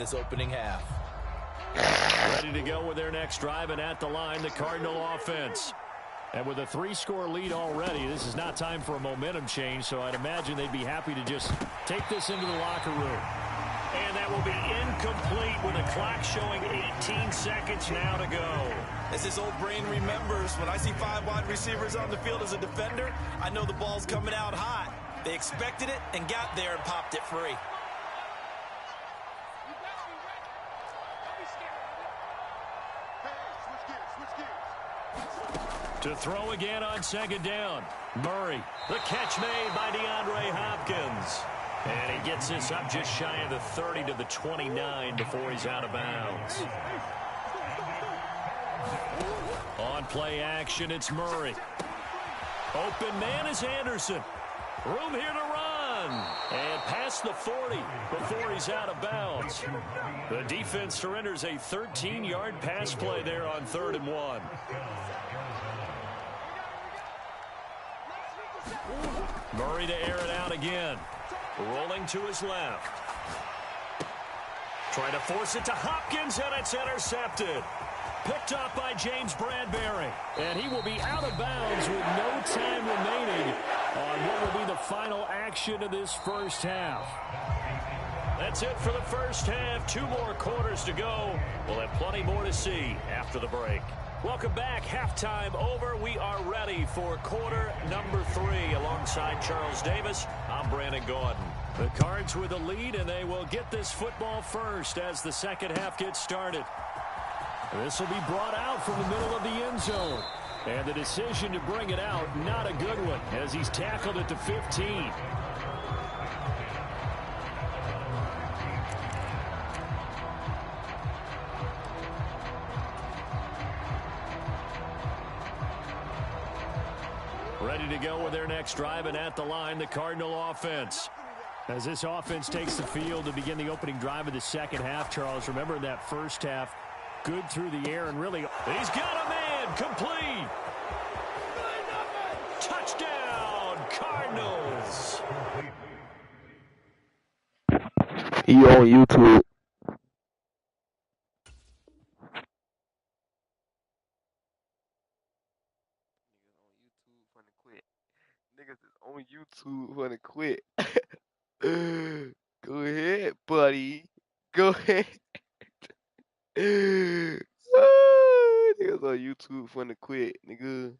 this opening half. Ready to go with their next drive, and at the line, the Cardinal offense. And with a 3-score lead already, this is not time for a momentum change, so I'd imagine they'd be happy to just take this into the locker room. And that will be incomplete with the clock showing 18 seconds now to go. As this old brain remembers, when I see 5 wide receivers on the field as a defender, I know the ball's coming out hot. They expected it and got there and popped it free. To throw again on second down. Murray. The catch made by DeAndre Hopkins. And he gets this up just shy of the 30 to the 29 before he's out of bounds. On play action, it's Murray. Open man is Anderson. Room here to run. And past the 40 before he's out of bounds. The defense surrenders a 13-yard pass play there on 3rd and 1. Murray to air it out again. Rolling to his left. Trying to force it to Hopkins, and it's intercepted. Picked up by James Bradbury. And he will be out of bounds with no time remaining on what will be the final action of this first half. That's it for the first half. 2 more quarters to go. We'll have plenty more to see after the break. Welcome back. Halftime over. We are ready for quarter number 3. Alongside Charles Davis, I'm Brandon Gordon. The Cards with a lead, and they will get this football first as the second half gets started. This will be brought out from the middle of the end zone. And the decision to bring it out, not a good one, as he's tackled at the 15. Ready to go with their next drive, and at the line, the Cardinal offense. As this offense takes the field to begin the opening drive of the second half, Charles, remember in that first half, good through the air and really, he's got a man, complete. Touchdown, Cardinals. He on YouTube. Niggas is on YouTube for the quit. Go ahead, buddy. Go ahead. Niggas on YouTube for the quit, nigga.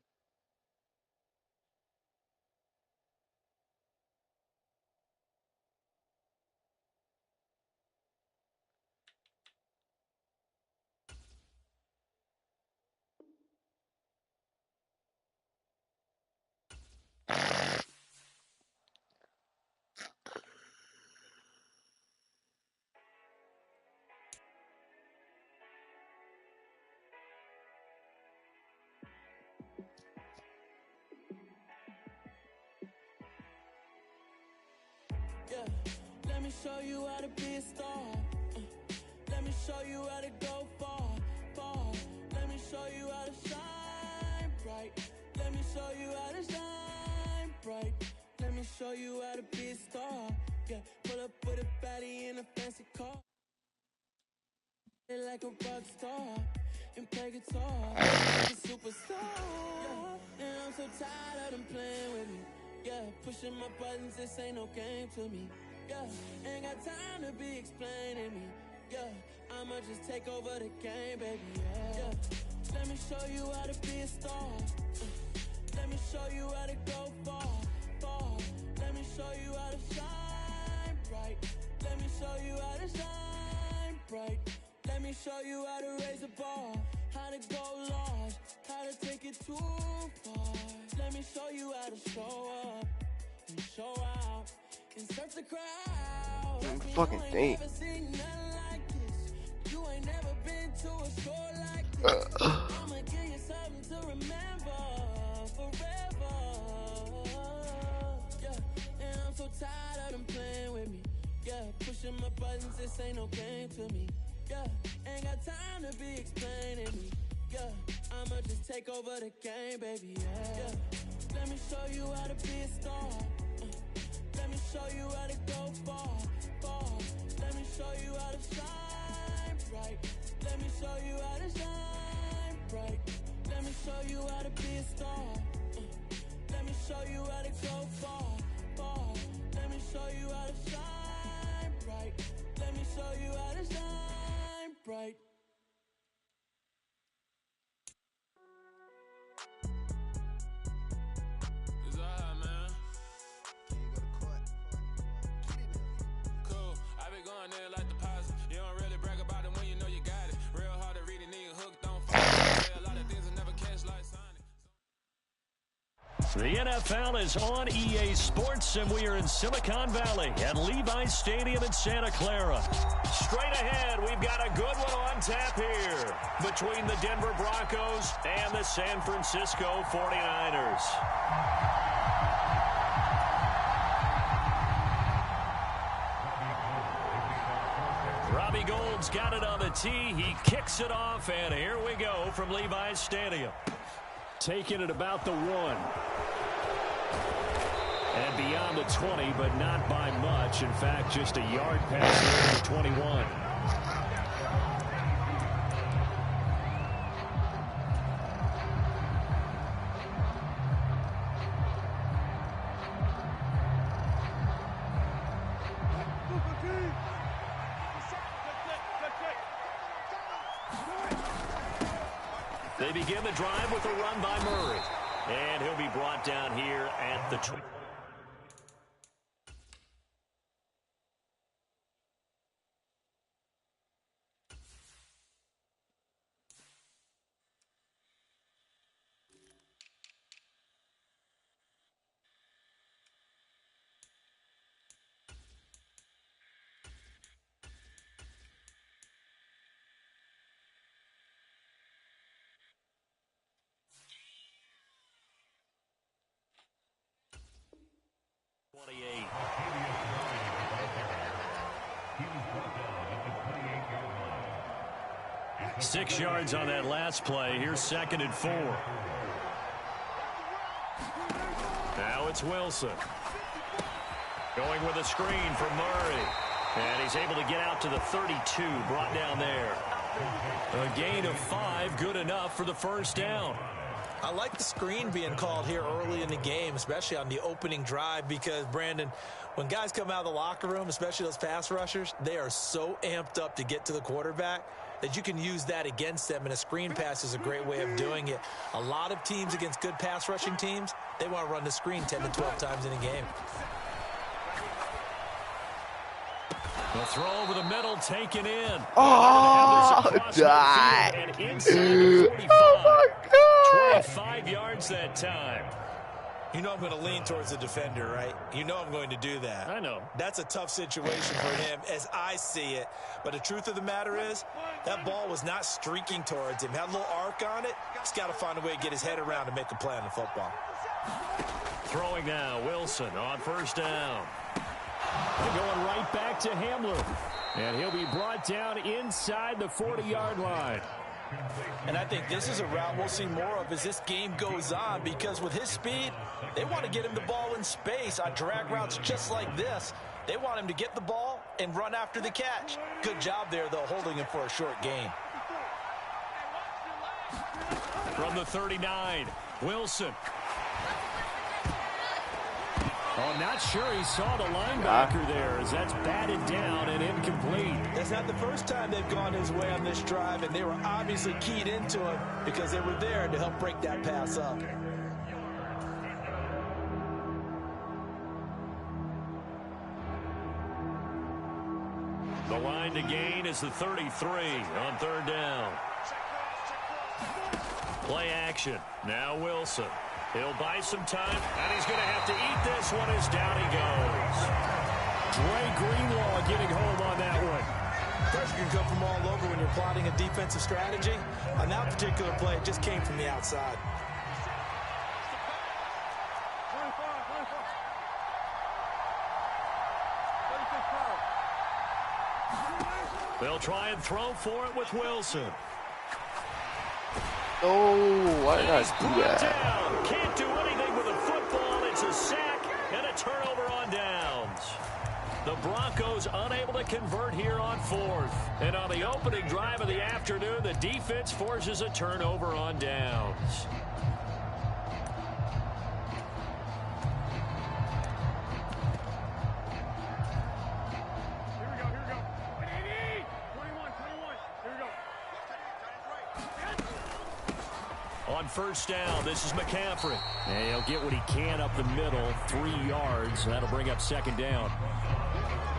Yeah, let me show you how to be a star. Let me show you how to go far, far. Let me show you how to shine bright. Let me show you how to shine bright. Let me show you how to be a star. Yeah, pull up with a baddie in a fancy car. Like a rock star and play guitar like a superstar. Yeah, and I'm so tired of them playing with me. Yeah, pushing my buttons, this ain't no game to me. Yeah, ain't got time to be explaining me. Yeah, I'ma just take over the game, baby. Yeah, let me show you how to be a star. Let me show you how to go far, far. Let me show you how to shine bright. Let me show you how to shine bright. Let me show you how to raise the bar, how to go large, how to take it too far. Let me show you how to show up and show out and search the crowd. Fucking thing. You ain't never been to a show like this. I'ma give you something to remember forever. Yeah, and I'm so tired of them playing with me. Yeah, pushing my buttons, this ain't no game to me. Yeah, ain't got time to be explaining me. Yeah, I'ma just take over the game, baby. Yeah, let me show you how to be a star. Let me show you how to go far, far. Let me show you how to shine bright. It's alright, man. Cool. I be going there like deposit. You don't really brag about it when you know you got it. Real hard to read a nigga hooked on fire. A lot of things will never catch like Sonic. The NFL is on EA Sports, and we are in Silicon Valley at Levi's Stadium in Santa Clara. Straight ahead, we've got a good one on tap here between the Denver Broncos and the San Francisco 49ers. Robbie Gould's got it on the tee. He kicks it off, and here we go from Levi's Stadium. Taking it about the 1. And beyond the 20, but not by much. In fact, just a yard past the 21. They begin the drive with a run by Murray. And he'll be brought down here at the 20. Six yards on that last play. Here's 2nd and 4. Now it's Wilson. Going with a screen for Murray. And he's able to get out to the 32, brought down there. A gain of 5, good enough for the first down. I like the screen being called here early in the game, especially on the opening drive, because, Brandon, when guys come out of the locker room, especially those pass rushers, they are so amped up to get to the quarterback that you can use that against them, and a screen pass is a great way of doing it. A lot of teams against good pass rushing teams, they want to run the screen 10 to 12 times in a game. The throw over the middle, taken in. Oh, die. And inside the 45. Oh, my God. 25 yards that time. You know I'm going to lean towards the defender, right? You know I'm going to do that. I know. That's a tough situation for him as I see it. But the truth of the matter is, that ball was not streaking towards him. Had a little arc on it. He's got to find a way to get his head around and make a play on the football. Throwing now, Wilson on first down. They're going right back to Hamler. And he'll be brought down inside the 40-yard line. And I think this is a route we'll see more of as this game goes on, because with his speed, they want to get him the ball in space on drag routes just like this. They want him to get the ball and run after the catch. Good job there, though, holding him for a short gain. From the 39, Wilson. Oh, not sure he saw the linebacker there as that's batted down and incomplete. That's not the first time they've gone his way on this drive, and they were obviously keyed into him because they were there to help break that pass up. The line to gain is the 33 on third down. Play action. Now Wilson. He'll buy some time, and he's going to have to eat this one as down he goes. Dre Greenlaw getting home on that one. Pressure can come from all over when you're plotting a defensive strategy. On that particular play, it just came from the outside. They'll try and throw for it with Wilson. Oh, why not He's do brought that? down. Can't do anything with a football. It's a sack and a turnover on downs. The Broncos unable to convert here on fourth. And on the opening drive of the afternoon, the defense forces a turnover on downs. On first down, this is McCaffrey. And he'll get what he can up the middle, 3 yards. That'll bring up second down.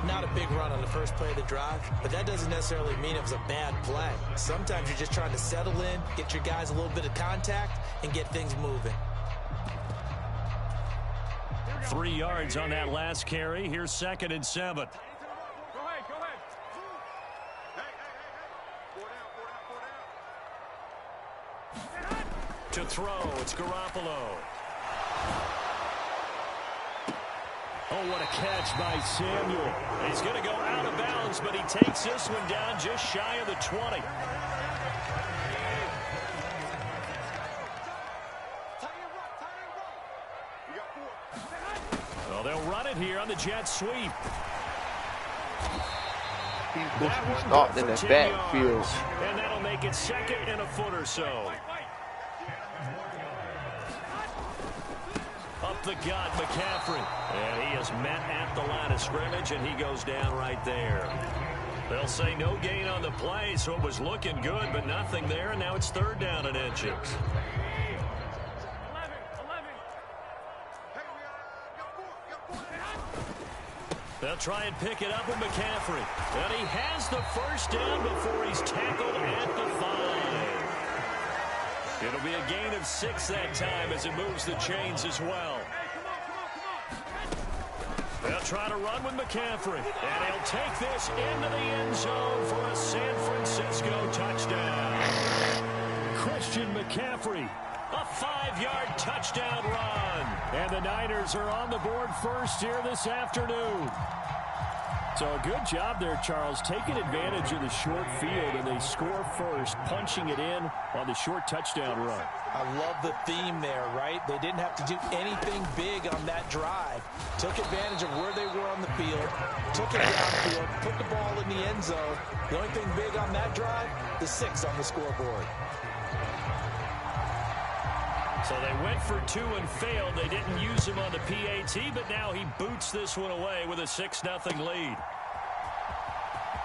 Not a big run on the first play of the drive, but that doesn't necessarily mean it was a bad play. Sometimes you're just trying to settle in, get your guys a little bit of contact, and get things moving. 3 yards on that last carry. Here's 2nd and 7. Go ahead. To throw, it's Garoppolo. Oh, what a catch by Samuel. He's going to go out of bounds, but he takes this one down just shy of the 20. Well, they'll run it here on the jet sweep. He's supposed to be stopped in the backfield. And that'll make it 2nd and a foot or so. Up the gut, McCaffrey. And he is met at the line of scrimmage, and he goes down right there. They'll say no gain on the play, so it was looking good, but nothing there, and now it's 3rd down and inches. They'll try and pick it up with McCaffrey. And he has the first down before he's tackled at the 5. It'll be a gain of 6 that time as it moves the chains as well. They'll try to run with McCaffrey. And he'll take this into the end zone for a San Francisco touchdown. Christian McCaffrey, a 5-yard touchdown run. And the Niners are on the board first here this afternoon. So a good job there, Charles, taking advantage of the short field, and they score first, punching it in on the short touchdown run. I love the theme there, right? They didn't have to do anything big on that drive. Took advantage of where they were on the field, took it downfield, put the ball in the end zone. The only thing big on that drive, the 6 on the scoreboard. So they went for 2 and failed. They didn't use him on the PAT, but now he boots this one away with a 6-0 lead.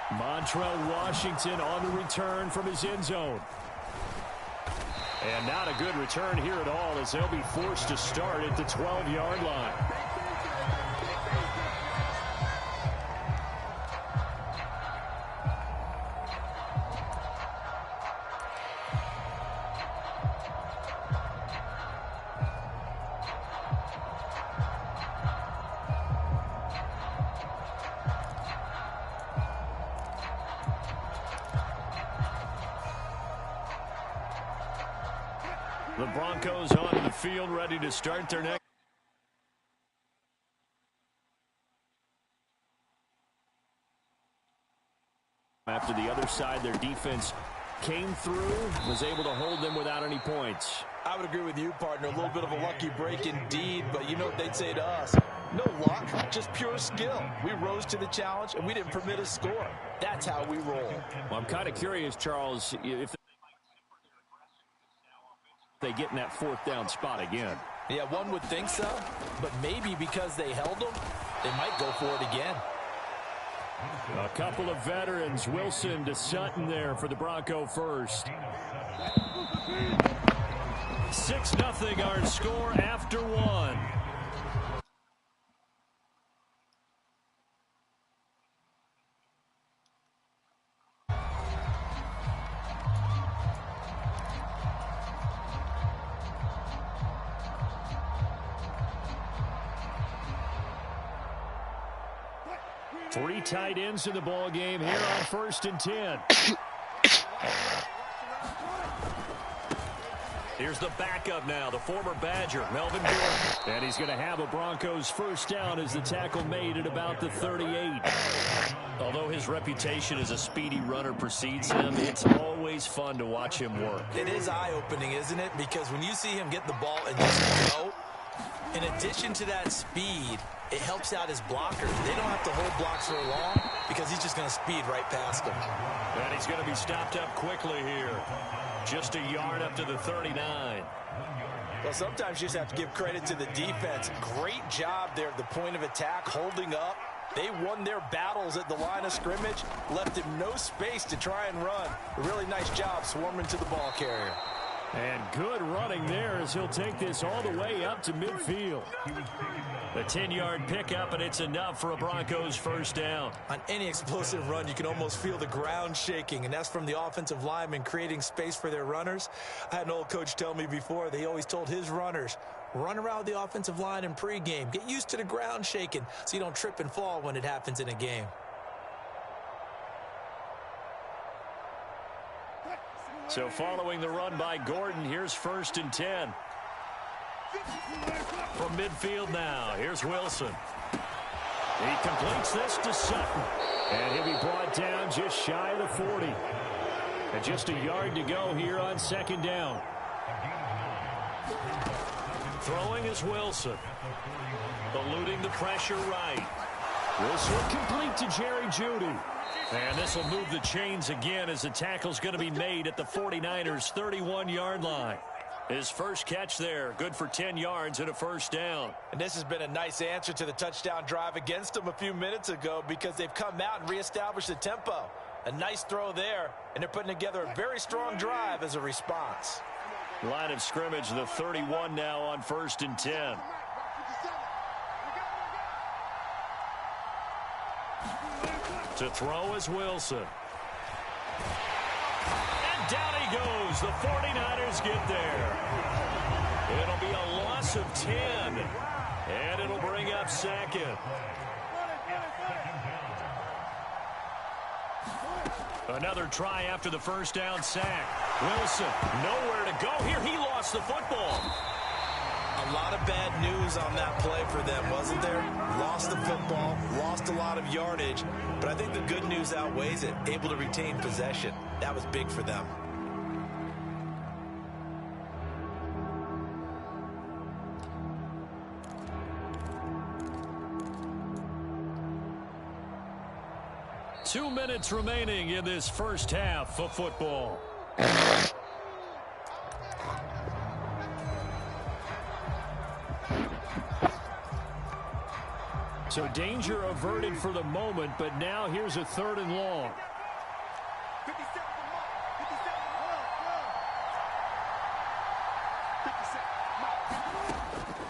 Montrell Washington on the return from his end zone. And not a good return here at all, as they'll be forced to start at the 12-yard line. The Broncos onto the field, ready to start their next. After the other side, their defense came through, was able to hold them without any points. I would agree with you, partner. A little bit of a lucky break indeed, but you know what they'd say to us? No luck, just pure skill. We rose to the challenge, and we didn't permit a score. That's how we roll. Well, I'm kind of curious, Charles, if they get in that 4th down spot again. Yeah, one would think so, but maybe because they held them, they might go for it again. A couple of veterans, Wilson to Sutton there for the Bronco first. 6-0 our score after 1. Three tight ends in the ball game here on 1st and 10. Here's the backup now, the former Badger, Melvin Gordon. And he's going to have a Broncos first down as the tackle made at about the 38. Although his reputation as a speedy runner precedes him, it's always fun to watch him work. It is eye-opening, isn't it? Because when you see him get the ball and just go, in addition to that speed, it helps out his blockers. They don't have to hold blocks for long because he's just going to speed right past them. And he's going to be stopped up quickly here. Just a yard up to the 39. Well, sometimes you just have to give credit to the defense. Great job there at the point of attack, holding up. They won their battles at the line of scrimmage, left him no space to try and run. A really nice job swarming to the ball carrier. And good running there as he'll take this all the way up to midfield. A 10-yard pickup, and it's enough for a Broncos first down. On any explosive run, you can almost feel the ground shaking, and that's from the offensive linemen creating space for their runners. I had an old coach tell me before, they always told his runners, run around the offensive line in pregame. Get used to the ground shaking so you don't trip and fall when it happens in a game. So following the run by Gordon, here's 1st and 10. From midfield now, here's Wilson. He completes this to Sutton. And he'll be brought down just shy of the 40. And just a yard to go here on 2nd down. Throwing is Wilson. Eluding the pressure right. This will complete to Jerry Jeudy. And this will move the chains again as the tackle's going to be made at the 49ers' 31-yard line. His first catch there, good for 10 yards and a first down. And this has been a nice answer to the touchdown drive against them a few minutes ago because they've come out and reestablished the tempo. A nice throw there, and they're putting together a very strong drive as a response. Line of scrimmage, the 31 now on 1st and 10. To throw is Wilson. And down he goes. The 49ers get there. It'll be a loss of 10. And it'll bring up 2nd. Another try after the first down sack. Wilson, nowhere to go here. He lost the football. A lot of bad news on that play for them, wasn't there? Lost the football, lost a lot of yardage, but I think the good news outweighs it. Able to retain possession. That was big for them. Two minutes remaining in this first half of football. So danger averted for the moment, but now here's a 3rd and long.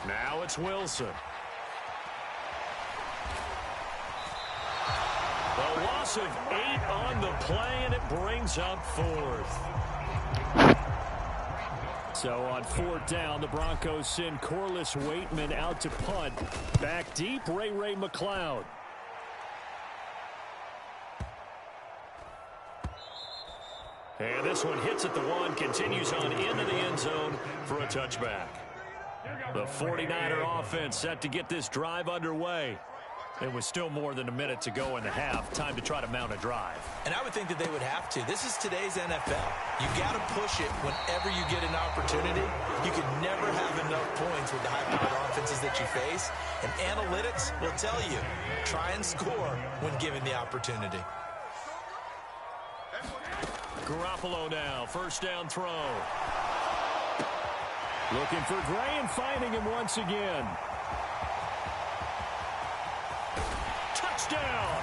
Now it's Wilson. The loss of 8 on the play, and it brings up 4th. So on 4th down, the Broncos send Corliss Waitman out to punt. Back deep, Ray McLeod. And this one hits at the 1, continues on into the end zone for a touchback. The 49er offense set to get this drive underway. It was still more than a minute to go in the half. Time to try to mount a drive. And I would think that they would have to. This is today's NFL. You got to push it whenever you get an opportunity. You can never have enough points with the high-powered offenses that you face. And analytics will tell you, try and score when given the opportunity. Garoppolo now, first down throw. Looking for Gray and finding him once again. Touchdown!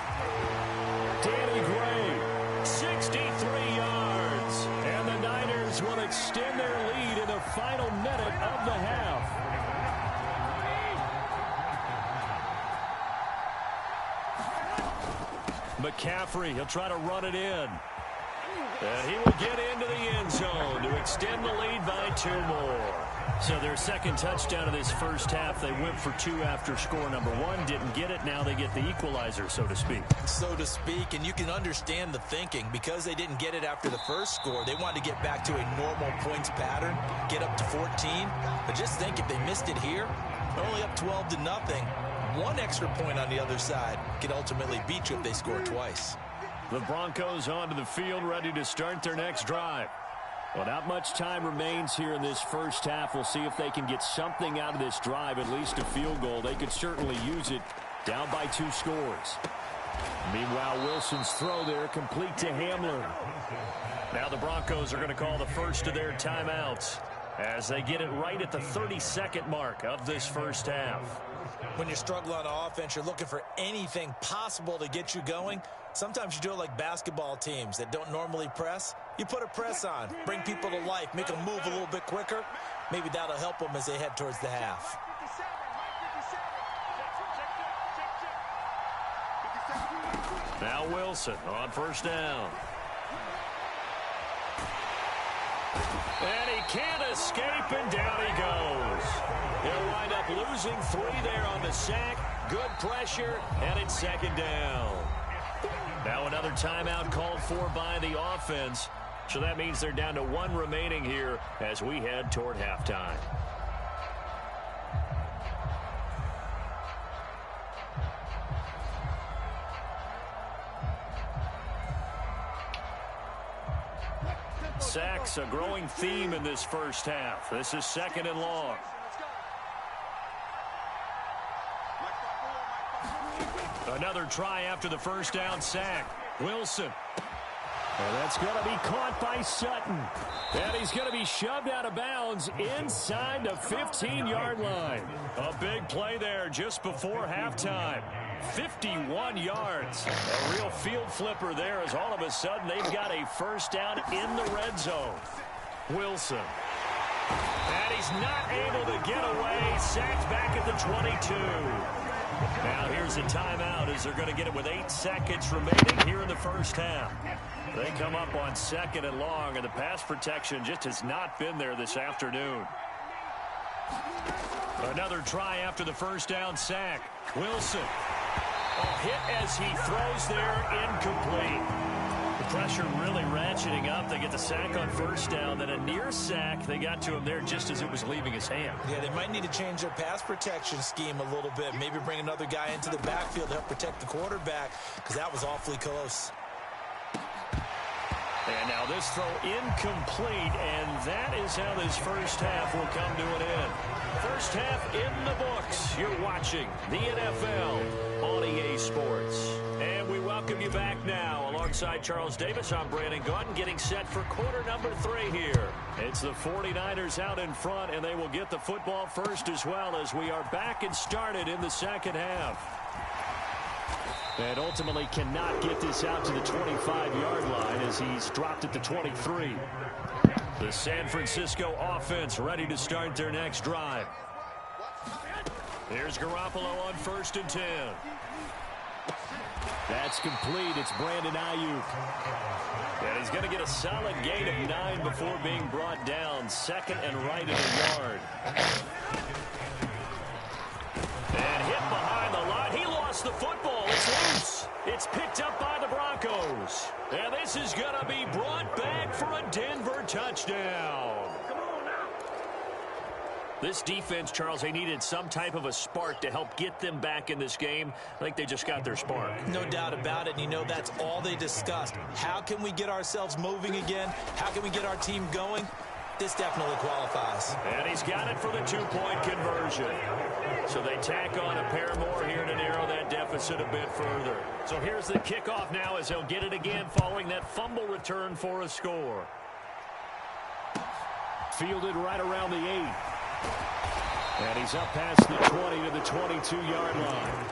Danny Gray, 63 yards. And the Niners will extend their lead in the final minute of the half. McCaffrey, he'll try to run it in. And he will get into the end zone to extend the lead by 2 more. So their second touchdown of this first half, they went for 2 after score number 1. Didn't get it. Now they get the equalizer, so to speak. So to speak, and you can understand the thinking. Because they didn't get it after the first score, they wanted to get back to a normal points pattern, get up to 14. But just think, if they missed it here, they're only up 12-0. 1 extra point on the other side can ultimately beat you if they score twice. The Broncos onto the field, ready to start their next drive. Well, not much time remains here in this first half. We'll see if they can get something out of this drive, at least a field goal. They could certainly use it, down by 2 scores. Meanwhile, Wilson's throw there, complete to Hamler. Now the Broncos are going to call the first of their timeouts. as they get it right at the 32nd mark of this first half. When you're struggling on offense, you're looking for anything possible to get you going. Sometimes you do it like basketball teams that don't normally press. You put a press on, bring people to life, make them move a little bit quicker. Maybe that'll help them as they head towards the half. Now Wilson on first down. And he can't escape, and down he goes. He'll wind up losing 3 there on the sack. Good pressure, and it's second down. Now another timeout called for by the offense. So that means they're down to 1 remaining here as we head toward halftime. Sacks, a growing theme in this first half. This is second and long. Another try after the first down sack. Wilson. And that's going to be caught by Sutton. And he's going to be shoved out of bounds inside the 15-yard line. A big play there just before halftime. 51 yards. A real field flipper there as all of a sudden they've got a first down in the red zone. Wilson. And he's not able to get away. Sacked back at the 22. Now here's a timeout as they're going to get it with 8 seconds remaining here in the first half. They come up on second and long, and the pass protection just has not been there this afternoon. Another try after the first down sack. Wilson. A hit as he throws there, incomplete. The pressure really ratcheting up. They get the sack on first down, then a near sack. They got to him there just as it was leaving his hand. Yeah, they might need to change their pass protection scheme a little bit. Maybe bring another guy into the backfield to help protect the quarterback, because that was awfully close. And now this throw incomplete, and that is how this first half will come to an end. First half in the books. You're watching the NFL on EA Sports. And we welcome you back now. Alongside Charles Davis, I'm Brandon Gaudin, getting set for quarter number 3 here. It's the 49ers out in front, and they will get the football first as well as we are back and started in the second half. And ultimately cannot get this out to the 25-yard line as he's dropped at the 23. The San Francisco offense ready to start their next drive. Here's Garoppolo on 1st and 10. That's complete. It's Brandon Ayuk. And he's going to get a solid gain of 9 before being brought down. Second and right in the yard. And hit behind the line. He lost the football. It's loose. It's picked up by the Broncos. And this is going to be brought back for a Denver touchdown. This defense, Charles, they needed some type of a spark to help get them back in this game. I think they just got their spark. No doubt about it. And you know, that's all they discussed. How can we get ourselves moving again? How can we get our team going? This definitely qualifies. And he's got it for the 2-point conversion. So they tack on a pair more here to narrow that deficit a bit further. So here's the kickoff now as they'll get it again following that fumble return for a score. Fielded right around the 8. And he's up past the 20 to the 22-yard line.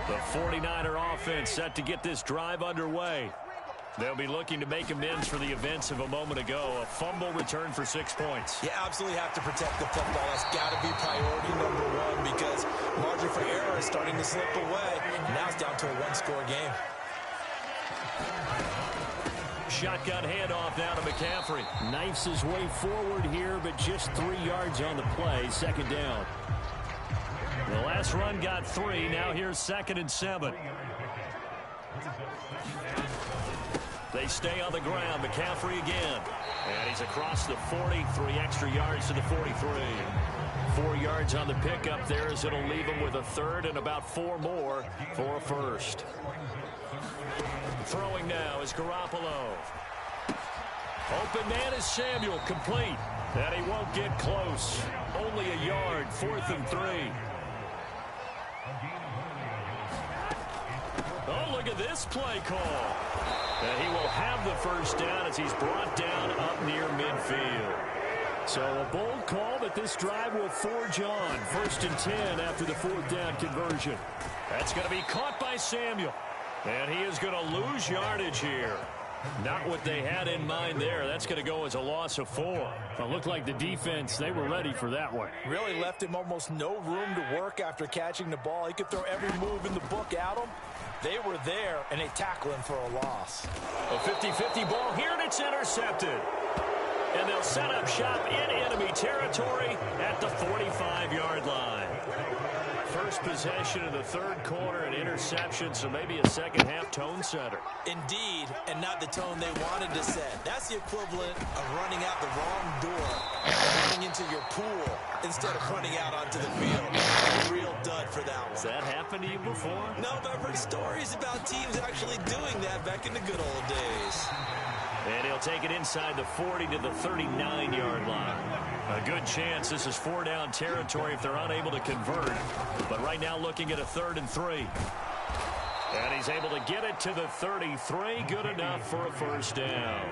The 49er offense set to get this drive underway. They'll be looking to make amends for the events of a moment ago. A fumble return for 6 points. You absolutely have to protect the football. That's got to be priority number 1 because margin for error is starting to slip away. Now it's down to a 1-score game. Shotgun handoff now to McCaffrey. Knifes his way forward here, but just 3 yards on the play. Second down. The last run got 3. Now here's 2nd and 7. They stay on the ground. McCaffrey again. And he's across the 40. 3 extra yards to the 43. 4 yards on the pickup there as it'll leave him with a 3rd and about 4 more for a first. Throwing now is Garoppolo. Open man is Samuel, complete. And he won't get close. Only a yard, 4th and 3. Oh, look at with this play call. And he will have the first down as he's brought down up near midfield. So a bold call that this drive will forge on. 1st and 10 after the 4th down conversion. That's going to be caught by Samuel. And he is going to lose yardage here. Not what they had in mind there. That's going to go as a loss of 4. Well, it looked like the defense, they were ready for that one. Really left him almost no room to work after catching the ball. He could throw every move in the book at him. They were there, and they tackle him for a loss. A 50-50 ball here, and it's intercepted. And they'll set up shop in enemy territory at the 45-yard line. First possession of the 3rd quarter, an interception, so maybe a second-half tone setter. Indeed, and not the tone they wanted to set. That's the equivalent of running out the wrong door and running into your pool instead of running out onto the field. A real dud for that one. Has that happened to you before? No, but I've heard stories about teams actually doing that back in the good old days. And he'll take it inside the 40 to the 39-yard line. A good chance this is 4-down territory if they're unable to convert. But right now looking at a 3rd and 3. And he's able to get it to the 33. Good enough for a first down.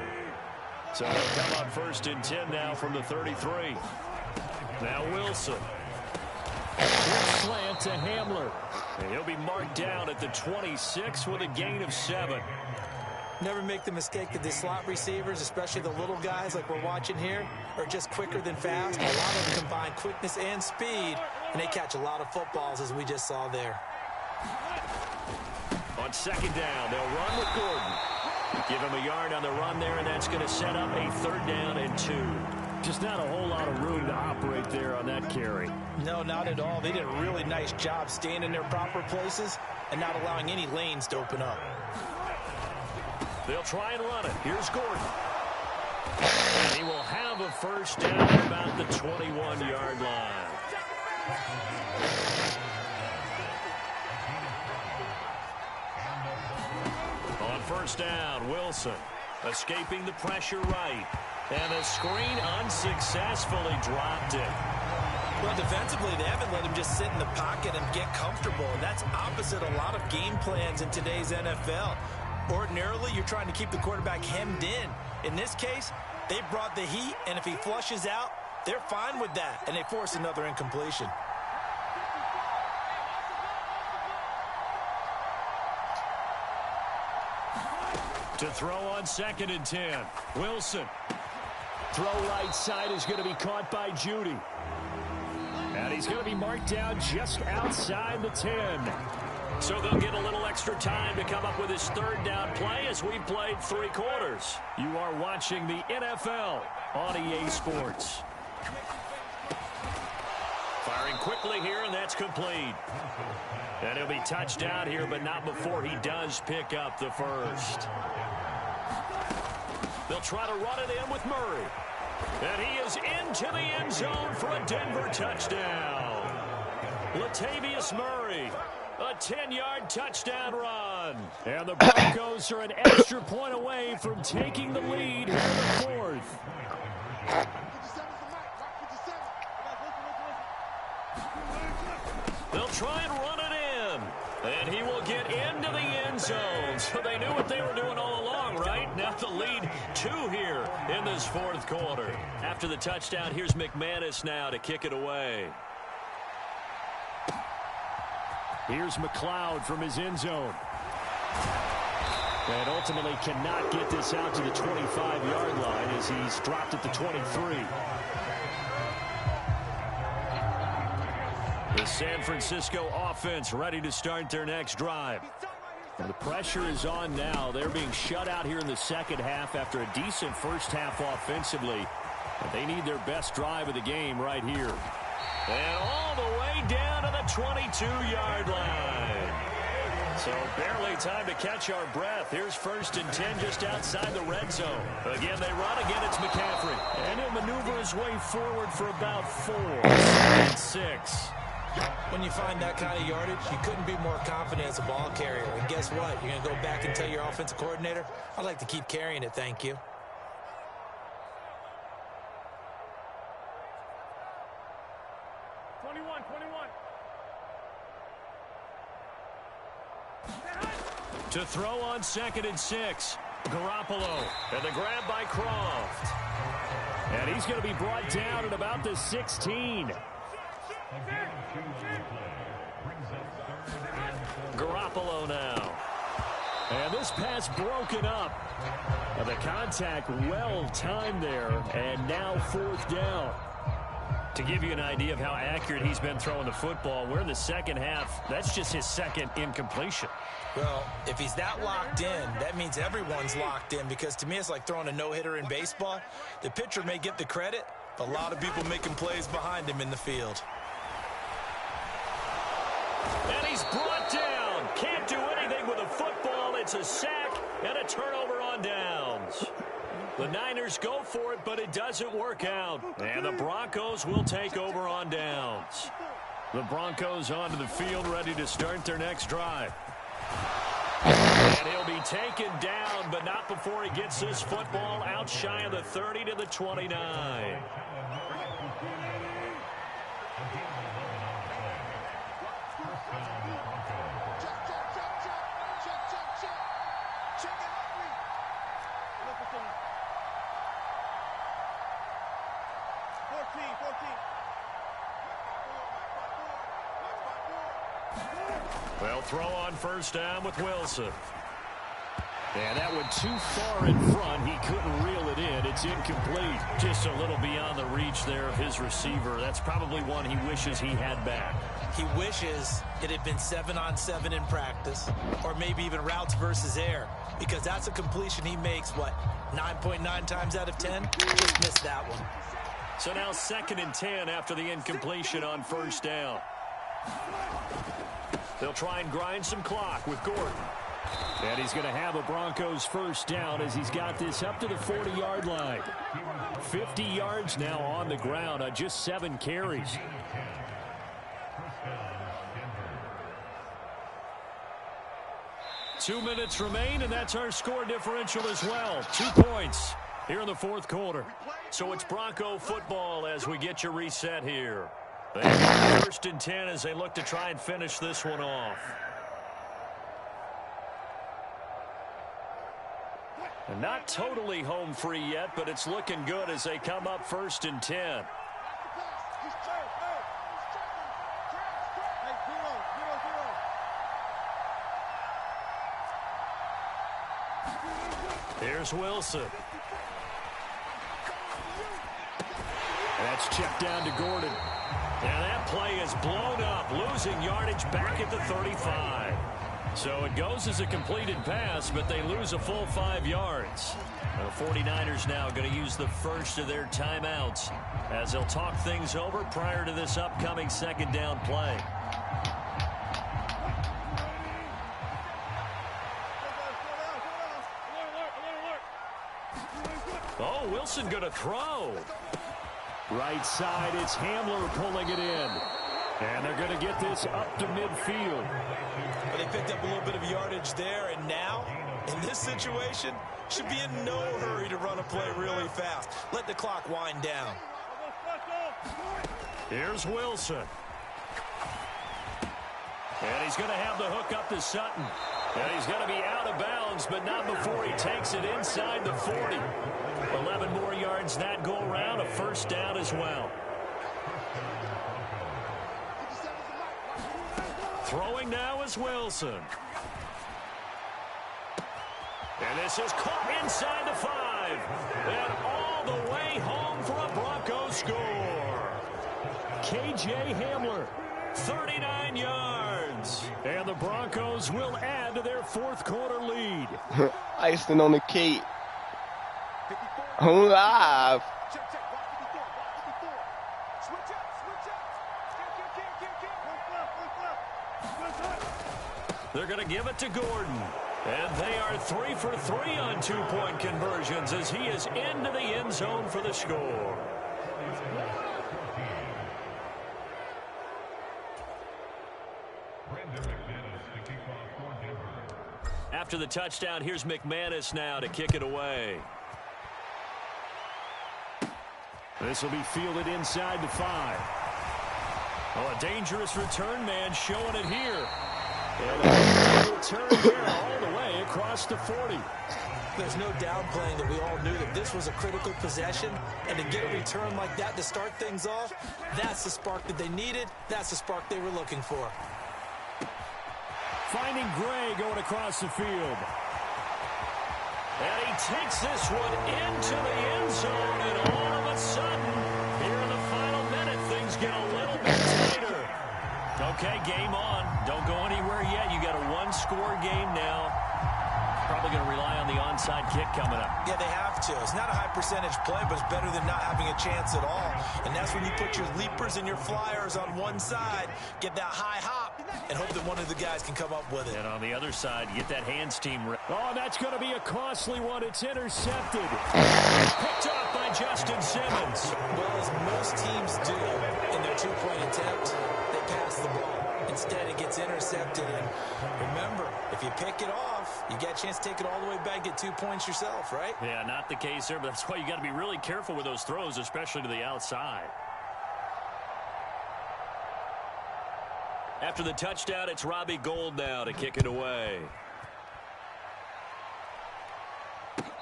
So they'll come on 1st and 10 now from the 33. Now Wilson. Quick slant to Hamler. And he'll be marked down at the 26 with a gain of 7. Never make the mistake that the slot receivers, especially the little guys like we're watching here, are just quicker than fast. A lot of them combine quickness and speed, and they catch a lot of footballs, as we just saw there. On 2nd down, they'll run with Gordon. Give him a yard on the run there, and that's going to set up a 3rd down and 2. Just not a whole lot of room to operate there on that carry. No, not at all. They did a really nice job staying in their proper places and not allowing any lanes to open up. They'll try and run it. Here's Gordon. And he will have a first down at about the 21-yard line. On 1st down, Wilson escaping the pressure right. And the screen unsuccessfully dropped it. Well, defensively, they haven't let him just sit in the pocket and get comfortable. And that's opposite a lot of game plans in today's NFL. Ordinarily, you're trying to keep the quarterback hemmed in. In this case, they brought the heat, and if he flushes out, they're fine with that, and they force another incompletion. To throw on 2nd and 10, Wilson. Throw right side is going to be caught by Judy. And he's going to be marked down just outside the 10. So they'll get a little extra time to come up with his 3rd down play as we played 3 quarters. You are watching the NFL on EA Sports. Firing quickly here, and that's complete. And he'll be touched down here, but not before he does pick up the first. They'll try to run it in with Murray. And he is into the end zone for a Denver touchdown. Latavius Murray. A 10-yard touchdown run. And the Broncos are an extra point away from taking the lead here in the 4th. They'll try and run it in. And he will get into the end zone. So they knew what they were doing all along, right? Now the lead 2 here in this 4th quarter. After the touchdown, here's McManus now to kick it away. Here's McLeod from his end zone. And ultimately cannot get this out to the 25-yard line as he's dropped at the 23. The San Francisco offense ready to start their next drive. And the pressure is on now. They're being shut out here in the 2nd half after a decent first half offensively. But they need their best drive of the game right here. And all the way down to the 22-yard line. So barely time to catch our breath. Here's 1st and 10 just outside the red zone. Again, they run. Again, it's McCaffrey. And he'll maneuver his way forward for about 4. 2nd 6. When you find that kind of yardage, you couldn't be more confident as a ball carrier. And guess what? You're going to go back and tell your offensive coordinator, I'd like to keep carrying it, thank you. To throw on 2nd and 6. Garoppolo. And the grab by Croft. And he's going to be brought down at about the 16. Garoppolo now. And this pass broken up. And the contact well timed there. And now 4th down. To give you an idea of how accurate he's been throwing the football, we're in the second half. That's just his 2nd incompletion. Well, if he's that locked in, that means everyone's locked in, because to me it's like throwing a no-hitter in baseball. The pitcher may get the credit, but a lot of people making plays behind him in the field. And he's brought down. Can't do anything with a football. It's a sack and a turnover on downs. The Niners go for it, but it doesn't work out. And the Broncos will take over on downs. The Broncos onto the field, ready to start their next drive. And he'll be taken down, but not before he gets this football out shy of the 30 to the 29. They'll throw on 1st down with Wilson. And that went too far in front. He couldn't reel it in. It's incomplete. Just a little beyond the reach there of his receiver. That's probably one he wishes he had back. He wishes it had been 7-on-7 in practice, or maybe even routes versus air, because that's a completion he makes, 9.9 times out of 10? Just missed that one. So now 2nd and 10 after the incompletion on 1st down. They'll try and grind some clock with Gordon. And he's going to have a Broncos 1st down as he's got this up to the 40-yard line. 50 yards now on the ground on just 7 carries. Two minutes remain, and that's our score differential as well. 2 points here in the 4th quarter. So it's Bronco football as we get your reset here. 1st and 10 as they look to try and finish this one off. And not totally home free yet, but it's looking good as they come up 1st and 10. Here's Wilson. That's checked down to Gordon. And that play is blown up, losing yardage back at the 35. So it goes as a completed pass, but they lose a full 5 yards. The 49ers now going to use the first of their timeouts as they'll talk things over prior to this upcoming 2nd down play. Oh, Wilson going to throw. Right side, it's Hamler pulling it in. And they're going to get this up to midfield. But they picked up a little bit of yardage there, and now, in this situation, should be in no hurry to run a play really fast. Let the clock wind down. Here's Wilson. And he's going to have the hook up to Sutton. And he's going to be out of bounds, but not before he takes it inside the 40. 11 more yards that go around, a 1st down as well. Throwing now is Wilson. And this is caught inside the 5. And all the way home for a Broncos score. K.J. Hamler, 39 yards. And the Broncos will add to their 4th quarter lead. Icing on the cake. I'm live. They're going to give it to Gordon. And they are 3 for 3 on 2-point conversions as he is into the end zone for the score. After the touchdown, here's McManus now to kick it away. This will be fielded inside the 5. Oh, a dangerous return man showing it here. And a return here all the way across the 40. There's no downplaying that we all knew that this was a critical possession, and to get a return like that to start things off, that's the spark that they needed. That's the spark they were looking for. Finding Gray going across the field. And he takes this one into the end zone, and all of a sudden, here in the final minute, things get a little bit tighter. Okay, game on. Don't go anywhere yet. You got a one-score game now. Probably going to rely on the onside kick coming up. Yeah, they have to. It's not a high-percentage play, but it's better than not having a chance at all. And that's when you put your leapers and your flyers on one side, get that high hop, and hope that one of the guys can come up with it. And on the other side, you get that hands team. Oh, that's going to be a costly one. It's intercepted. Picked up by Justin Simmons. Well, as most teams do in their two-point attempt, they pass the ball. Instead, it gets intercepted. And remember, if you pick it off, you get a chance to take it all the way back, get 2 points yourself, right? Yeah, not the case there, but that's why you got to be really careful with those throws, especially to the outside. After the touchdown, it's Robbie Gould now to kick it away.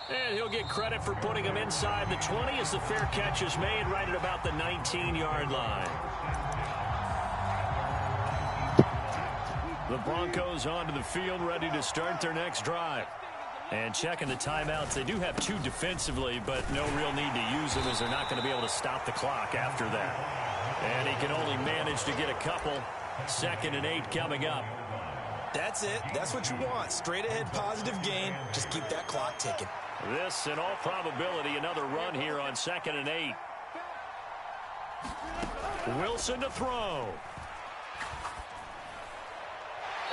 And he'll get credit for putting him inside the 20 as the fair catch is made right at about the 19-yard line. The Broncos onto the field, ready to start their next drive. And checking the timeouts, they do have 2 defensively, but no real need to use them as they're not going to be able to stop the clock after that. And he can only manage to get a couple. 2nd and 8 coming up. That's it. That's what you want. Straight ahead positive gain. Just keep that clock ticking. This, in all probability, another run here on 2nd and 8. Wilson to throw.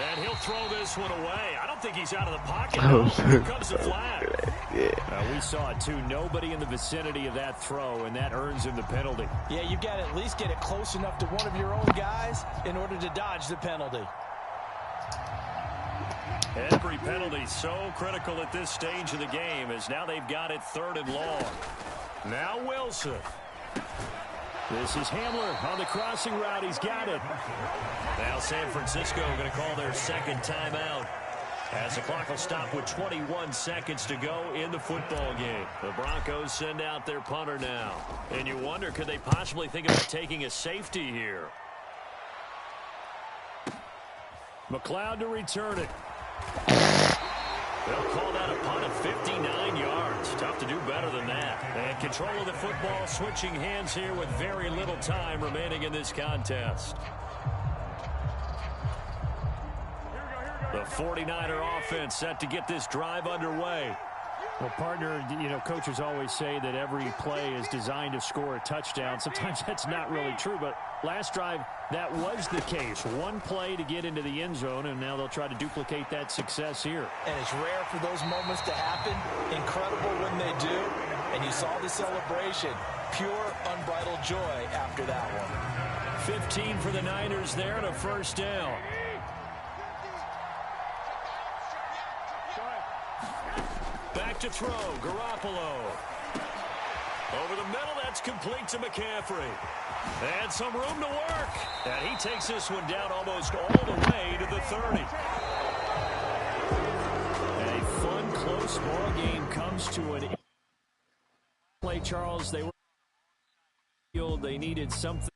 And he'll throw this one away. I don't think he's out of the pocket. No. Here comes the flag. Yeah. We saw it, too. Nobody in the vicinity of that throw, and that earns him the penalty. Yeah, you've got to at least get it close enough to one of your own guys in order to dodge the penalty. Every penalty so critical at this stage of the game as now they've got it 3rd and long. Now Wilson. This is Hamler on the crossing route. He's got it. Now San Francisco going to call their 2nd timeout as the clock will stop with 21 seconds to go in the football game. The Broncos send out their punter now. And you wonder, could they possibly think about taking a safety here? McLeod to return it. They'll call that a punt of 59 yards. Tough to do better than that. And control of the football switching hands here with very little time remaining in this contest. The 49er offense set to get this drive underway. Well, partner, coaches always say that every play is designed to score a touchdown. Sometimes that's not really true, but last drive, that was the case. One play to get into the end zone, and now they'll try to duplicate that success here. And it's rare for those moments to happen. Incredible when they do. And you saw the celebration. Pure, unbridled joy after that one. 15 for the Niners there and a 1st down. Back to throw, Garoppolo. Over the middle, that's complete to McCaffrey. And some room to work. And he takes this one down almost all the way to the 30. And a fun, close ball game comes to an play, Charles. They needed something.